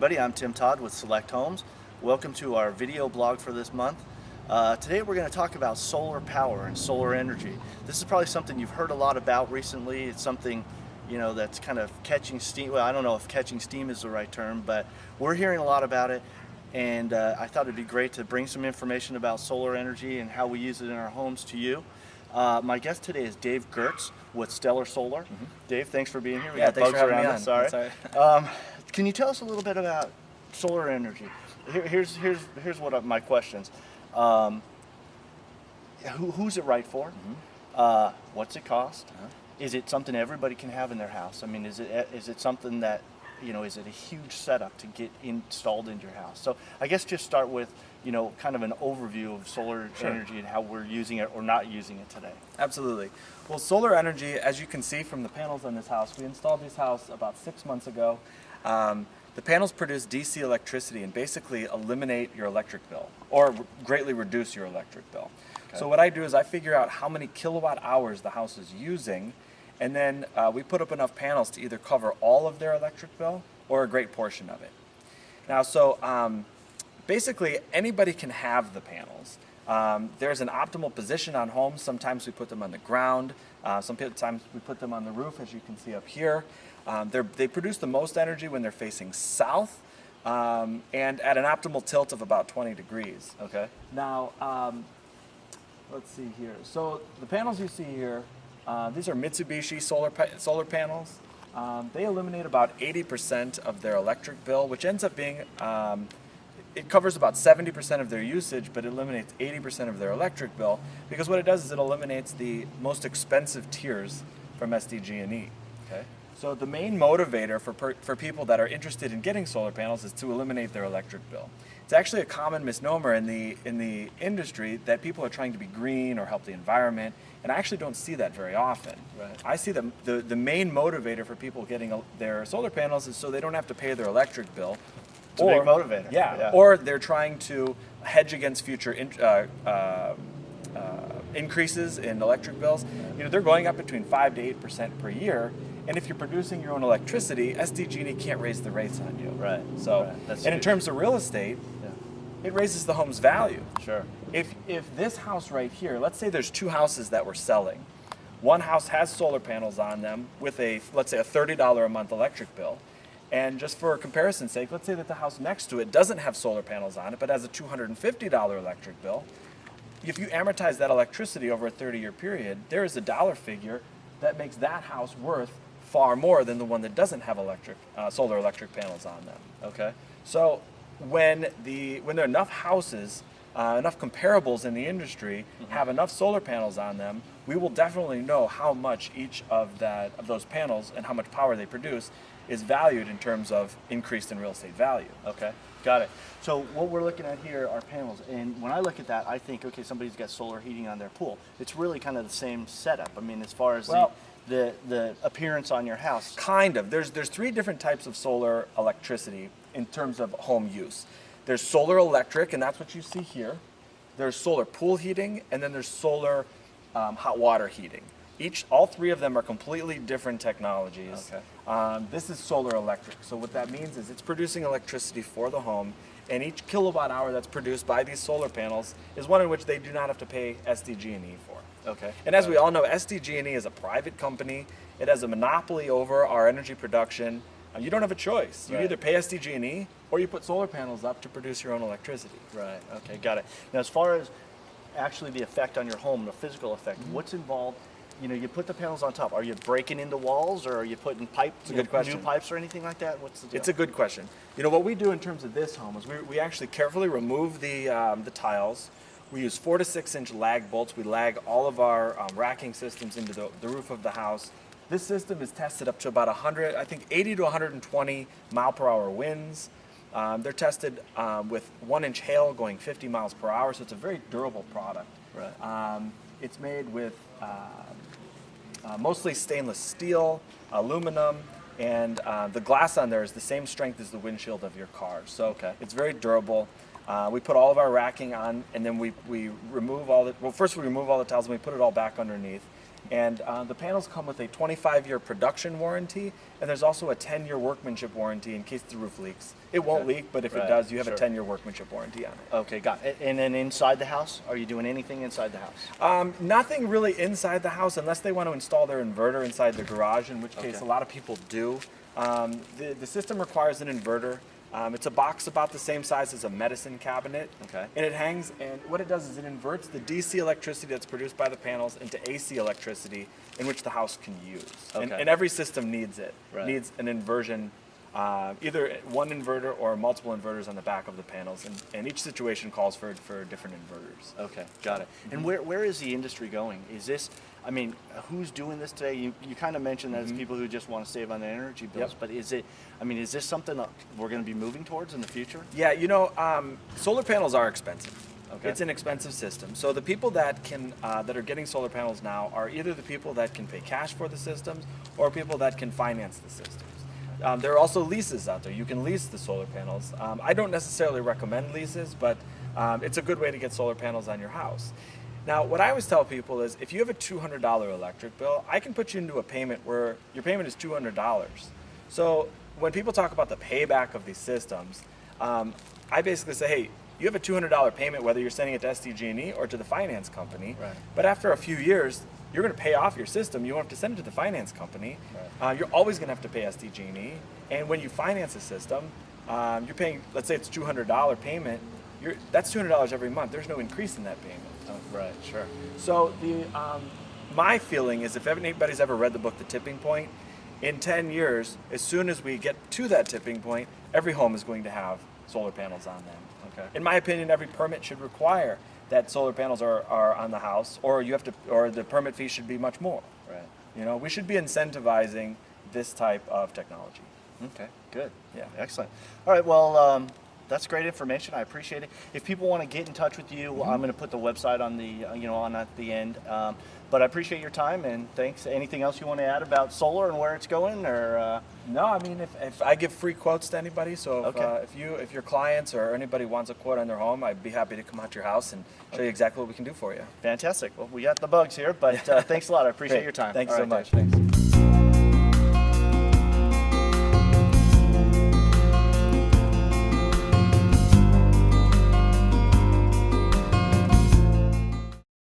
everybody, I'm Todd with Select Homes. Welcome to our video blog for this month. Today we're going to talk about solar power and solar energy. This is probably something you've heard a lot about recently. It's something, you know, that's kind of catching steam. Well, I don't know if catching steam is the right term, but we're hearing a lot about it, and I thought it'd be great to bring some information about solar energy and how we use it in our homes to you. My guest today is Dave Gersz with Stellar Solar. Dave, thanks for being here. We got thanks bugs for having around me on. us. Sorry. That's all right. Can you tell us a little bit about solar energy? Here's what my questions. Who's it right for? What's it cost? Is it something everybody can have in their house? I mean, is it something that, you know, is it a huge setup to get installed into your house? So I guess just start with, you know, kind of an overview of solar energy and how we're using it or not using it today. Absolutely. Well, solar energy, as you can see from the panels on this house, we installed this house about 6 months ago. The panels produce DC electricity and basically eliminate your electric bill or greatly reduce your electric bill. Okay. So what I do is I figure out how many kilowatt hours the house is using, and then we put up enough panels to either cover all of their electric bill or a great portion of it. Now, basically anybody can have the panels. There's an optimal position on homes. Sometimes we put them on the ground. Sometimes we put them on the roof, as you can see up here. They produce the most energy when they're facing south and at an optimal tilt of about 20 degrees. Okay. Now, let's see here. So the panels you see here, these are Mitsubishi solar panels. They eliminate about 80% of their electric bill, which ends up being, it covers about 70% of their usage, but it eliminates 80% of their electric bill, because what it does is it eliminates the most expensive tiers from SDG&E. Okay. So the main motivator for people that are interested in getting solar panels is to eliminate their electric bill. It's actually a common misnomer in the industry that people are trying to be green or help the environment, and I actually don't see that very often. Right. I see the main motivator for people getting their solar panels is so they don't have to pay their electric bill. It's a big motivator. Yeah, or they're trying to hedge against future increases in electric bills. You know, they're going up between 5 to 8% per year. And if you're producing your own electricity, SDG&E can't raise the rates on you. Right. So, right. That's and huge. in terms of real estate, it raises the home's value. Sure. If this house right here, let's say there's two houses that we're selling. One house has solar panels on them with let's say a $30 a month electric bill. And just for comparison's sake, let's say that the house next to it doesn't have solar panels on it, but has a $250 electric bill. If you amortize that electricity over a 30-year period, there is a dollar figure that makes that house worth far more than the one that doesn't have solar electric panels on them. Okay. So when there are enough houses, enough comparables in the industry have enough solar panels on them, we will definitely know how much each of those panels and how much power they produce is valued in terms of increased in real estate value. Okay, got it. So what we're looking at here are panels, and when I look at that, I think, okay, somebody's got solar heating on their pool. It's really kind of the same setup. I mean, as far as the appearance on your house. Kind of. There's three different types of solar electricity in terms of home use. There's solar electric, and that's what you see here. There's solar pool heating, and then there's solar hot water heating. All three of them are completely different technologies. Okay. This is solar electric. So what that means is it's producing electricity for the home, and each kilowatt hour that's produced by these solar panels is one in which they do not have to pay SDG&E for. Okay. And as we all know, SDG&E is a private company. It has a monopoly over our energy production. You don't have a choice. You either pay SDG&E or you put solar panels up to produce your own electricity. Right. Okay, got it. Now, as far as actually the effect on your home, the physical effect, what's involved? You know, you put the panels on top. Are you breaking into walls, or are you putting pipes, new pipes, or anything like that? What's the deal? It's a good question. You know, what we do in terms of this home is we actually carefully remove the tiles. We use 4 to 6 inch lag bolts. We lag all of our racking systems into the roof of the house. This system is tested up to about 80 to 120 mile per hour winds. They're tested with 1 inch hail going 50 miles per hour, so it's a very durable product. Right. It's made with mostly stainless steel, aluminum, and the glass on there is the same strength as the windshield of your car. So it's very durable. We put all of our racking on, and then we remove first we remove all the tiles and we put it all back underneath. And the panels come with a 25-year production warranty, and there's also a 10-year workmanship warranty in case the roof leaks. It won't leak, but if it does, you have a 10-year workmanship warranty on it. Okay, got it. And then inside the house, are you doing anything inside the house? Nothing really inside the house unless they want to install their inverter inside the garage, in which case a lot of people do. The system requires an inverter. It's a box about the same size as a medicine cabinet. Okay. And it hangs, and what it does is it inverts the DC electricity that's produced by the panels into AC electricity in which the house can use. Okay. And every system needs it. Right. Needs an inversion, either one inverter or multiple inverters on the back of the panels. And each situation calls for different inverters. Okay, got it. And where is the industry going? Is this, I mean, who's doing this today? You kind of mentioned that it's people who just want to save on their energy bills, but is it, I mean, is this something that we're going to be moving towards in the future? Yeah, you know, solar panels are expensive. Okay. It's an expensive system. So the people that can that are getting solar panels now are either the people that can pay cash for the systems or people that can finance the systems. There are also leases out there. You can lease the solar panels. I don't necessarily recommend leases, but it's a good way to get solar panels on your house. Now, what I always tell people is if you have a $200 electric bill, I can put you into a payment where your payment is $200. So when people talk about the payback of these systems, I basically say, hey, you have a $200 payment whether you're sending it to SDG&E or to the finance company. Right. But after a few years, you're going to pay off your system. You won't have to send it to the finance company. Right. You're always going to have to pay SDG&E. And when you finance a system, you're paying, let's say it's $200 payment, that's $200 every month. There's no increase in that payment. Oh, right, sure. So my feeling is if anybody's ever read the book The Tipping Point, in 10 years, as soon as we get to that tipping point, every home is going to have solar panels on them. Okay. In my opinion, every permit should require that solar panels are on the house, or the permit fee should be much more. Right. You know, we should be incentivizing this type of technology. Okay, good. Yeah. Excellent. All right, well, that's great information. I appreciate it. If people want to get in touch with you, I'm going to put the website on the on at the end. But I appreciate your time and thanks. Anything else you want to add about solar and where it's going, or? No, I mean if I give free quotes to anybody, so if your clients or anybody wants a quote on their home, I'd be happy to come out to your house and show you exactly what we can do for you. Fantastic. Well, we got the bugs here, but thanks a lot. I appreciate your time. Thank you so much. Dave. Thanks.